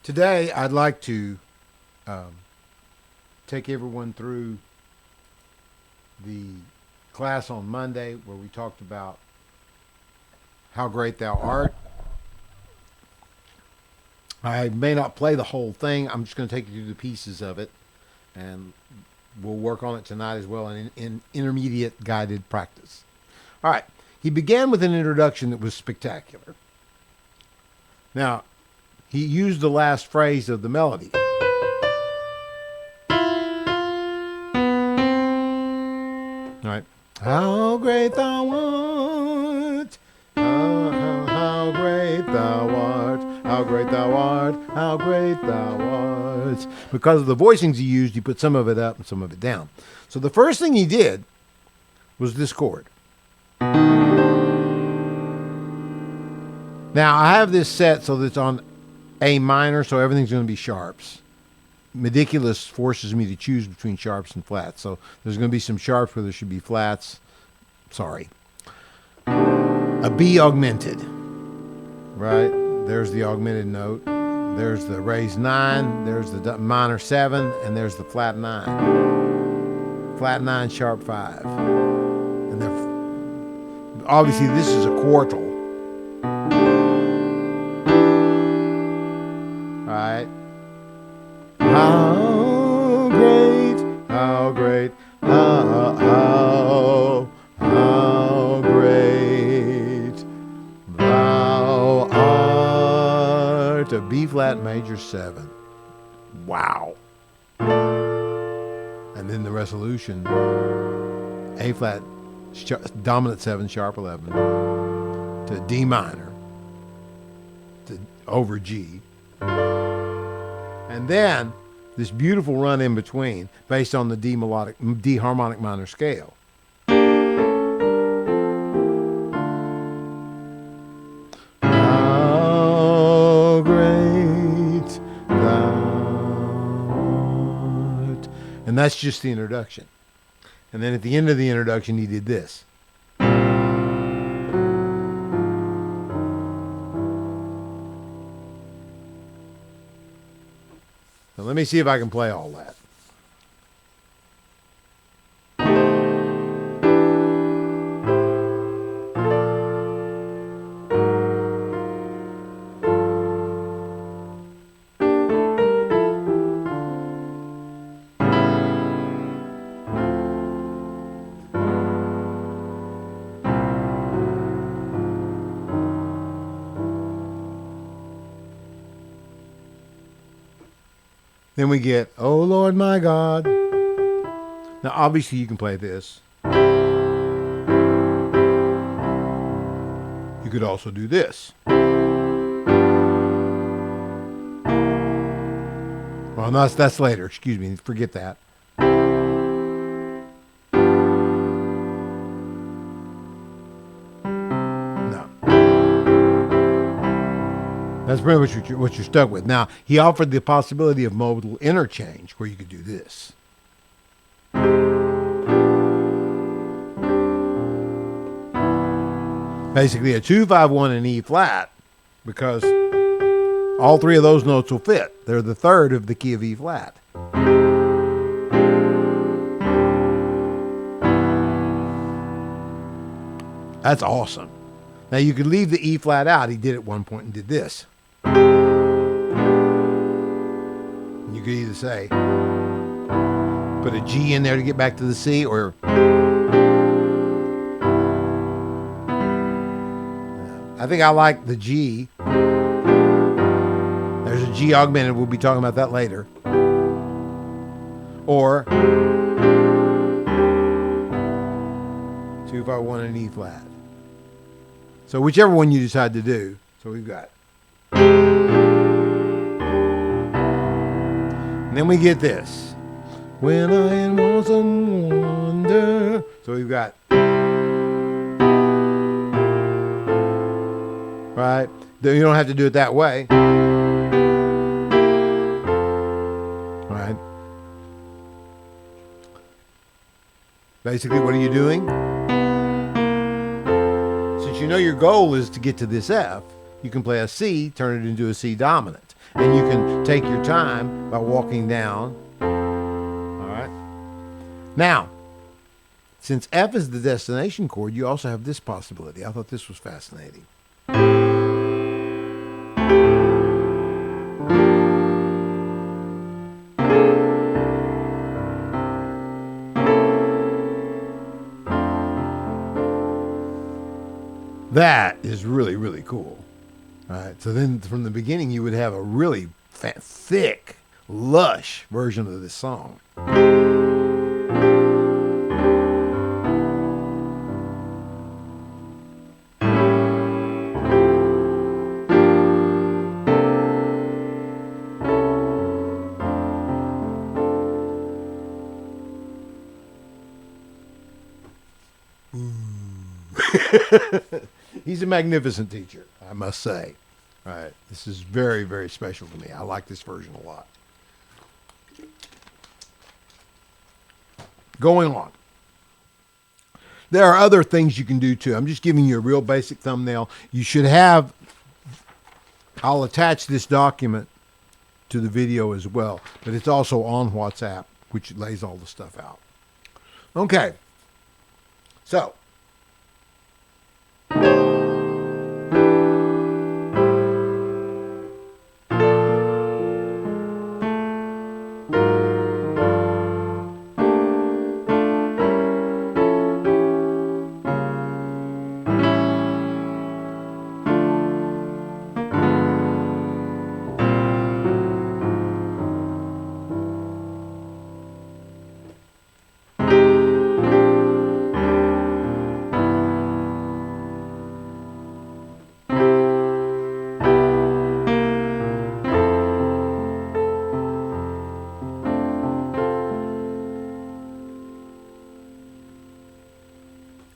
Today, I'd like to um, take everyone through the class on Monday where we talked about how great thou art. I may not play the whole thing. I'm just going to take you through the pieces of it, and we'll work on it tonight as well in intermediate guided practice. All right. He began with an introduction that was spectacular. Now, he used the last phrase of the melody. All right. How great thou art, how great thou art, how great thou art, how great thou art. Because of the voicings he used, he put some of it up and some of it down. So the first thing he did was this chord. Now, I have this set so that it's on A minor, so everything's going to be sharps. Meticulous forces me to choose between sharps and flats. So there's going to be some sharps where there should be flats. Sorry. A B augmented. Right? There's the augmented note. There's the raised 9. There's the minor 7. And there's the flat 9. Flat 9, sharp 5. And then obviously this is a quartal. Right? How great, how great, how great thou art. A B flat major 7. Wow. And then the resolution, A flat dominant 7 sharp 11 to D minor to over G. And then this beautiful run in between based on the D harmonic minor scale. How great thou art. And that's just the introduction. And then at the end of the introduction, he did this. Now, let me see if I can play all that. Then we get, oh Lord my God. Now obviously you can play this. You could also do this. Well, that's later. Excuse me. Forget that. No. That's pretty much what you're stuck with. Now, he offered the possibility of modal interchange where you could do this. Basically a 2, 5, 1 and E flat, because all three of those notes will fit. They're the third of the key of E flat. That's awesome. Now you could leave the E flat out. He did at one point and did this. You could either say, put a G in there to get back to the C, or I think I like the G. There's a G augmented. We'll be talking about that later. Or 2, 5, 1 and E flat. So whichever one you decide to do. So we've got. And then we get this. When I am awesome wonder. So we've got. Right? You don't have to do it that way. Right? Basically, what are you doing? Since you know your goal is to get to this F, you can play a C, turn it into a C dominant. And you can take your time by walking down. All right. Now, since F is the destination chord, you also have this possibility. I thought this was fascinating. That is really, really cool. All right. So then from the beginning, you would have a really thick, lush version of this song. He's a magnificent teacher, I must say. All right, this is very, very special to me. I like this version a lot. Going on. There are other things you can do too. I'm just giving you a real basic thumbnail. You should have, I'll attach this document to the video as well, but it's also on WhatsApp, which lays all the stuff out. Okay, so.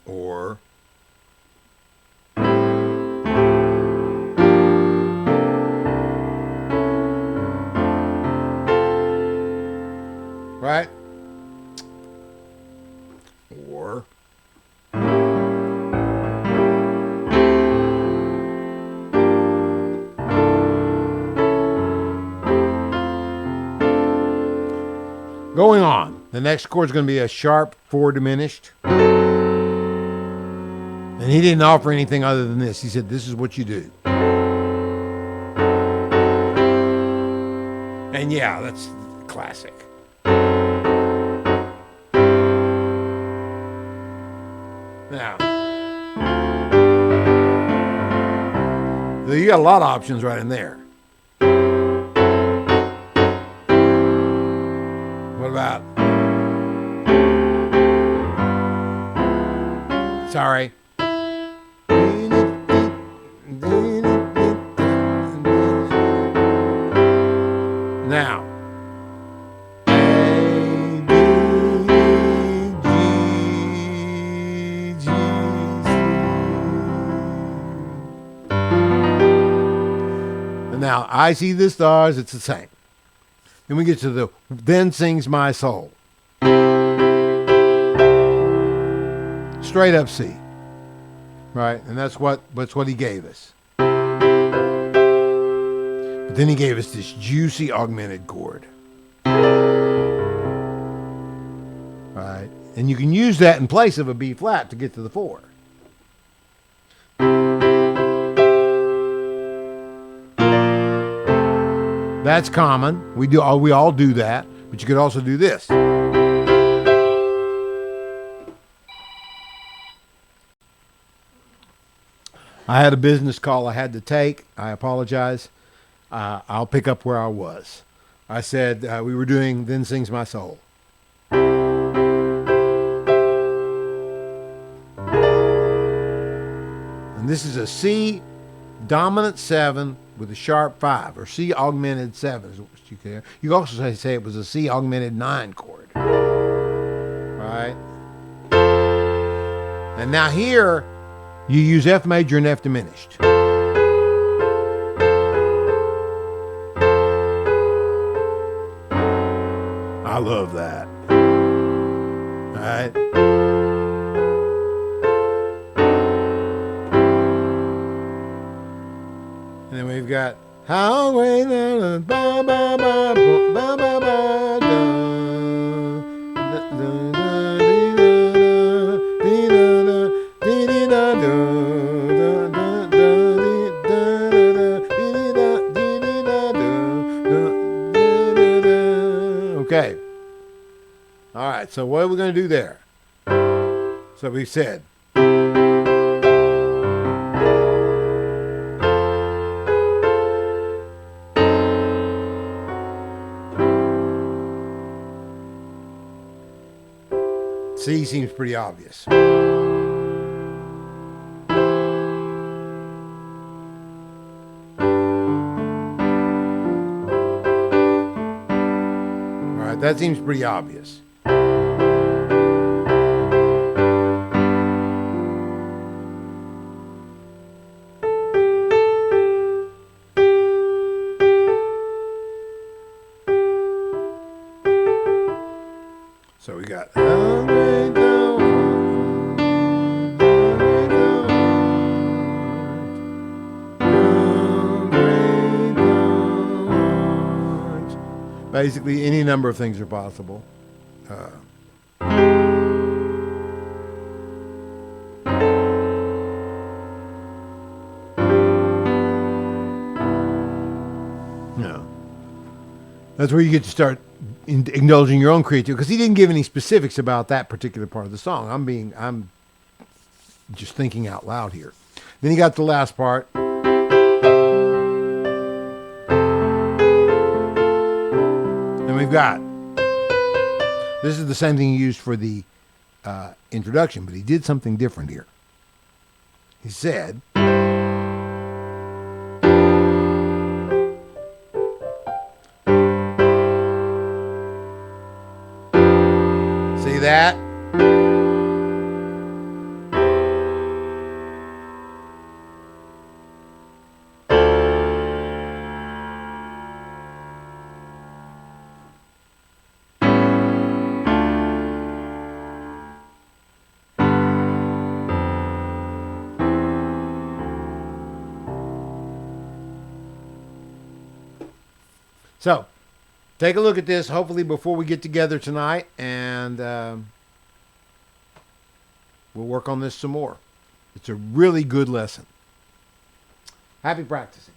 Or right? Or going on. The next chord is going to be a sharp 4 diminished. And he didn't offer anything other than this. He said, this is what you do. And yeah, that's classic. Now, you got a lot of options right in there. What about? Sorry. Now. A, B, G, G, C. And now, I see the stars, it's the same. Then we get to the Then Sings My Soul. Straight up C. Right? And that's what he gave us. But then he gave us this juicy augmented chord. Right? And you can use that in place of a B flat to get to the 4. That's common. We all do that, but you could also do this. I had a business call I had to take. I apologize. I'll pick up where I was. I said we were doing Then Sings My Soul. And this is a C dominant 7 with a sharp 5, or C augmented 7 is what you can. You can also say it was a C augmented 9 chord. Right? And now here, you use F major and F diminished. I love that. All right. And then we've got How great thou ba ba ba ba ba ba ba da. Da, da, da, dee, da, da, dee, da, da, dee, da, da, da, dee, da, da, dee, da, da, da. Okay. All right. So what are we going to do there? So we said. C seems pretty obvious. All right, that seems pretty obvious. So we got. How great thou art, how great thou art, how great thou art. Basically, any number of things are possible. Yeah. That's where you get to start indulging your own creativity, because he didn't give any specifics about that particular part of the song. I'm just thinking out loud here. Then he got the last part. And we've got, this is the same thing he used for the introduction, but he did something different here. He said, see that? So, take a look at this, hopefully before we get together tonight, and we'll work on this some more. It's a really good lesson. Happy practicing.